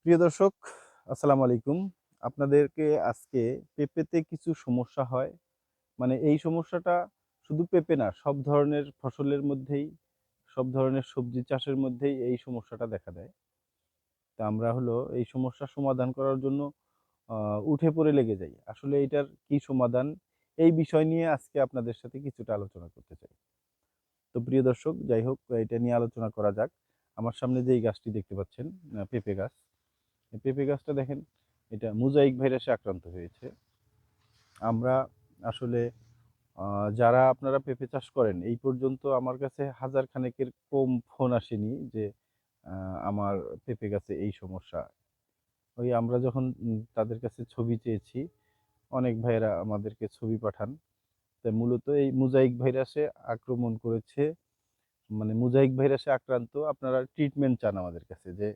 প্রিয় দর্শক, আসসালামু আলাইকুম। আপনাদেরকে আজকে পেঁপেতে কিছু সমস্যা হয়। মানে এই সমস্যাটা শুধু পেঁপে না, সব ধরনের ফসলের মধ্যেই, সব ধরনের সবজি চাষের মধ্যেই এই সমস্যাটা দেখা দেয়। তা আমরা হলো এই সমস্যার সমাধান করার জন্য আ উঠে পড়ে লেগে যাই। আসলে এটার কি সমাধান? এই বিষয় নিয়ে আজকে আপনাদের সাথে কিছুটা আলোচনা করতে চাই। তো প্রিয় দর্শক, যাই হোক এটা নিয়ে আলোচনা করা যাক। আমার সামনে যে এই গাছটি দেখতে পাচ্ছেন, পেঁপে গাছ। এই পেঁপে গাছটা দেখেন, এটা মোজাইক ভাইরাসে আক্রান্ত হয়েছে। আমরা আসলে যারা আপনারা পেঁপে চাষ করেন, এই পর্যন্ত আমার কাছে হাজার খানেকের কম ফোন আসেনি যে আ আমার পেঁপে গাছে এই সমস্যা। ওই আমরা যখন তাদের কাছে ছবি চেয়েছি, অনেক ভাইয়েরা আমাদেরকে ছবি পাঠান। তা মূলত এই মোজাইক ভাইরাসে আক্রমণ করেছে। মানে মোজাইক ভাইরাসে আক্রান্ত, আপনারা ট্রিটমেন্ট চান আমাদের কাছে যে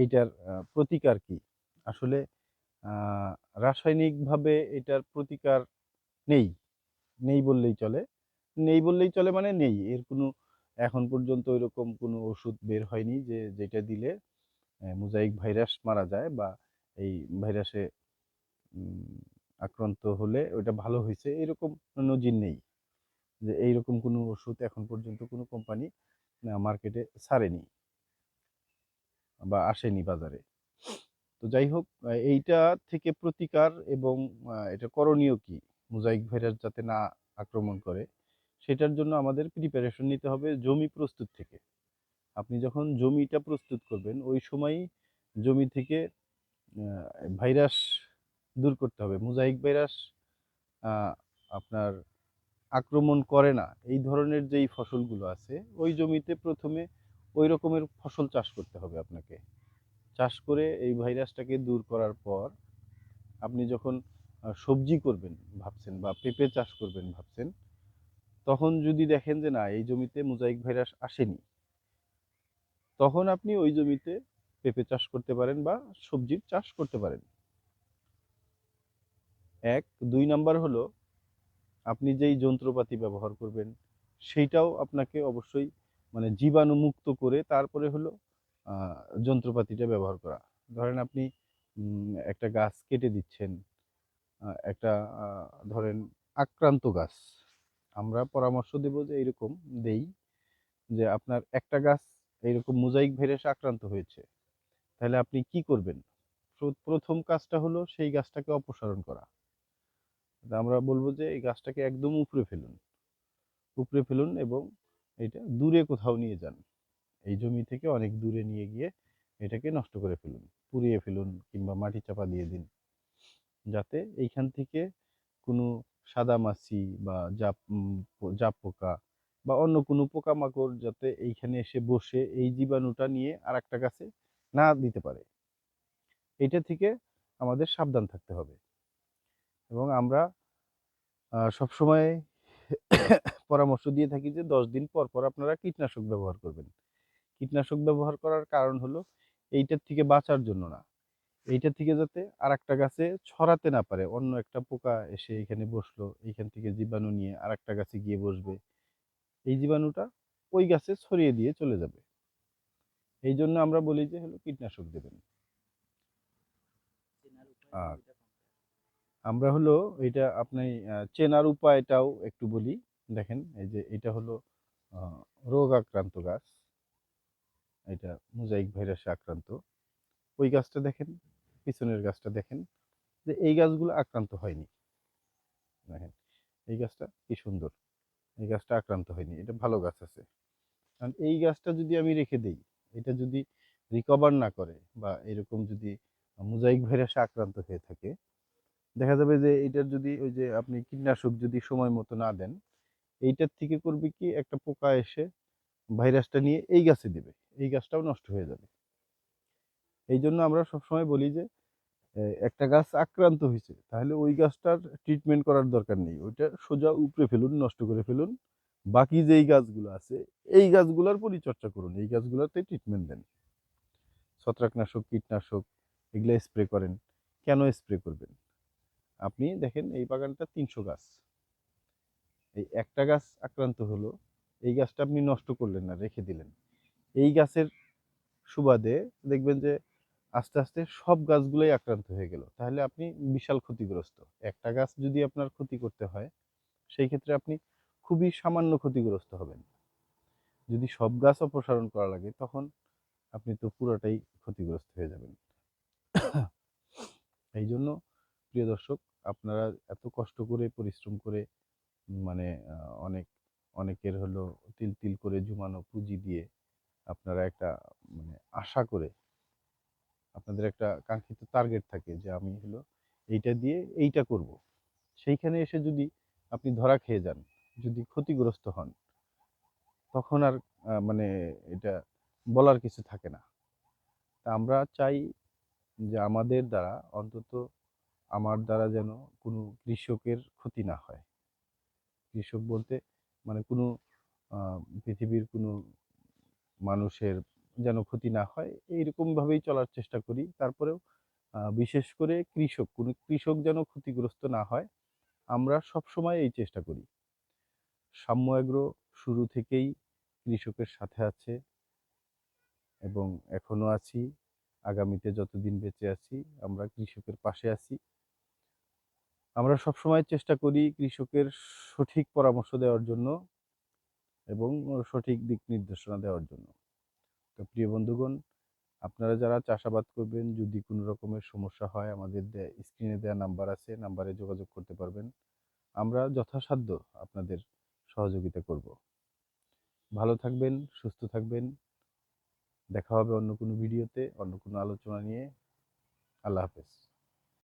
এইটার প্রতিকার কি? আসলে আ রাসায়নিকভাবে এটার প্রতিকার নেই। নেই বললেই চলে। নেই বললেই চলে মানে নেই। এর কোনো এখন পর্যন্ত ঐরকম কোনো ওষুধ বের হয়নি যে যেটা দিলে মোজাইক ভাইরাস মারা যায় বা এই ভাইরাসে উম আক্রান্ত হলে ওইটা ভালো হইছে, এরকম নজির নেই। যে এইরকম কোনো ওষুধ এখন পর্যন্ত কোনো কোম্পানি মার্কেটে ছাড়েনি বা আসেনি বাজারে। তো যাই হোক, এইটা থেকে প্রতিকার এবং এটা করণীয় কি? মোজাইক ভাইরাস যাতে না আক্রমণ করে, সেটার জন্য আমাদের প্রিপারেশন নিতে হবে জমি প্রস্তুত থেকে। আপনি যখন জমিটা প্রস্তুত করবেন, ওই সময়ই জমি থেকে ভাইরাস দূর করতে হবে। মোজাইক ভাইরাস আ আপনার আক্রমণ করে না, এই ধরনের যেই ফসলগুলো আছে, ওই জমিতে ১ম এ ওই রকমের ফসল চাষ করতে হবে আপনাকে। চাষ করে এই ভাইরাসটাকে দূর করার পর আপনি যখন সবজি করবেন ভাবছেন বা পেঁপে চাষ করবেন ভাবছেন, তখন যদি দেখেন যে না এই জমিতে মোজাইক ভাইরাস আসেনি, তখন আপনি ওই জমিতে পেঁপে চাষ করতে পারেন বা সবজির চাষ করতে পারেন। ১, ২ নাম্বার হলো আপনি যেই যন্ত্রপাতি ব্যবহার করবেন সেইটাও আপনাকে অবশ্যই মানে জীবাণুমুক্ত করে তারপরে হলো আ যন্ত্রপাতিটা ব্যবহার করা। ধরেন আপনি একটা গাছ কেটে দিচ্ছেন, একটা আ ধরেন আক্রান্ত গাছ। আমরা পরামর্শ দেব যে এইরকম দেই যে আপনার একটা গাছ এইরকম মোজাইক ভাইরাসে আক্রান্ত হয়েছে। তাহলে আপনি কি করবেন? ১ম কাজটা হলো সেই গাছটাকে অপসারণ করা। আমরা বলব যে এই গাছটাকে একদম উপড়ে ফেলুন। উপড়ে ফেলুন এবং এটা দূরে কোথাও নিয়ে যান। এই জমি থেকে অনেক দূরে নিয়ে গিয়ে এটাকে নষ্ট করে ফেলুন। পুড়িয়ে ফেলুন কিংবা মাটি চাপা দিয়ে দিন। যাতে এইখান থেকে কোনো সাদামাছি বা জাপ পোকা বা অন্য কোনো পোকামাকড় যাতে এইখানে এসে বসে এই জীবাণুটা নিয়ে আরেকটা গাছে না দিতে পারে। এইটা থেকে আমাদের সাবধান থাকতে হবে। এবং আমরা সবসময় পরামর্শ দিয়ে থাকি যে ১০ দিন পর, পর আপনারা কীটনাশক ব্যবহার করবেন। কীটনাশক ব্যবহার করার কারণ হলো এইটার থেকে বাঁচার জন্য না। এইটা থেকে যাতে আরেকটা গাছে ছড়াতে না পারে। অন্য একটা পোকা এসে এখানে বসলো, এইখান থেকে জীবাণু নিয়ে আরেকটা গাছে গিয়ে বসবে। এই জীবাণুটা ওই গাছে ছড়িয়ে দিয়ে চলে যাবে। এইজন্য আমরা বলি যে হলো কীটনাশক দেবেন। আর আমরা হলো এইটা আপনি চেনার উপায়টাও একটু বলি। দেখেন এই যে এটা হলো আ রোগ আক্রান্ত গাছ। এটা মোজাইক ভাইরাসে আক্রান্ত। ওই গাছটা দেখেন, পিছনের গাছটা দেখেন যে এই গাছগুলো আক্রান্ত হয়নি। দেখেন এই গাছটা কি সুন্দর। এই গাছটা আক্রান্ত হয়নি। এটা ভালো গাছ আছে। কারণ এই গাছটা যদি আমি রেখে দেই, এটা যদি রিকভার না করে বা এরকম যদি মোজাইক ভাইরাসে আক্রান্ত হয়ে থাকে, দেখা যাবে যে এটার যদি ওই যে আপনি কীটনাশক যদি সময় মতো না দেন, এইটার থেকে করবে কি একটা পোকা এসে ভাইরাসটা নিয়ে এই গাছে দিবে। এই গাছটাও নষ্ট হয়ে যাবে। এইজন্য আমরা সবসময় বলি যে একটা গাছ আক্রান্ত হইছে, তাহলে ওই গাছটার ট্রিটমেন্ট করার দরকার নেই। ওইটা সোজা উপড়ে ফেলুন, নষ্ট করে ফেলুন। বাকি যেই গাছগুলো আছে, এই গাছগুলার পরিচর্যা করুন। এই গাছগুলাতে ট্রিটমেন্ট দেন। ছত্রাকনাশক, কীটনাশক এগুলা স্প্রে করেন। কেন স্প্রে করবেন? আপনি দেখেন এই বাগানটা ৩০০ গাছ। এই একটা গাছ আক্রান্ত হলো, এই গাছটা আপনি নষ্ট করলেন না, রেখে দিলেন। এই গাছের সুবাদে দেখবেন যে আস্তে আস্তে সব গাছগুলোই আক্রান্ত হয়ে গেল, তাহলে আপনি বিশাল ক্ষতিগ্রস্ত। একটা গাছ যদি আপনার ক্ষতি করতে হয়, সেই ক্ষেত্রে আপনি খুবই সামান্য ক্ষতিগ্রস্ত হবেন। যদি সব গাছ অপসারণ করা লাগে, তখন আপনি তো পুরোটাই ক্ষতিগ্রস্ত হয়ে যাবেন। এই জন্য প্রিয় দর্শক, আপনারা এত কষ্ট করে পরিশ্রম করে মানে অনেক অনেকের হলো তিল তিল করে জমানো পুঁজি দিয়ে আপনারা একটা মানে আশা করে, আপনাদের একটা কাঙ্ক্ষিত টার্গেট থাকে যে আমি হলো এইটা দিয়ে এইটা করব, সেইখানে এসে যদি আপনি ধরা খেয়ে যান, যদি ক্ষতিগ্রস্ত হন, তখন আর মানে এটা বলার কিছু থাকে না। তা আমরা চাই যে আমাদের দ্বারা অন্তত, আমার দ্বারা যেন কোনো কৃষকের ক্ষতি না হয়। কৃষক বলতে মানে কোনো পৃথিবীর কোনো মানুষের যেন ক্ষতি না হয়, এইরকমভাবেই চলার চেষ্টা করি। তারপরেও বিশেষ করে কোনো কৃষক যেন ক্ষতিগ্রস্ত না হয়, আমরা সবসময় এই চেষ্টা করি। সাম্য এগ্রো শুরু থেকেই কৃষকের সাথে আছে এবং এখনো আছি। আগামীতে যতদিন বেঁচে আছি, আমরা কৃষকের পাশে আছি। আমরা সবসময় চেষ্টা করি কৃষকের সঠিক পরামর্শ দেওয়ার জন্য এবং সঠিক দিক নির্দেশনা দেওয়ার জন্য। তো প্রিয় বন্ধুগণ, আপনারা যারা চাষাবাদ করবেন, যদি কোনো রকমের সমস্যা হয়, আমাদের স্ক্রিনে দেওয়া নাম্বার আছে, নাম্বারে যোগাযোগ করতে পারবেন। আমরা যথাসাধ্য আপনাদের সহযোগিতা করব। ভালো থাকবেন, সুস্থ থাকবেন। দেখা হবে অন্য কোনো ভিডিওতে, অন্য কোনো আলোচনা নিয়ে। আল্লাহ হাফেজ।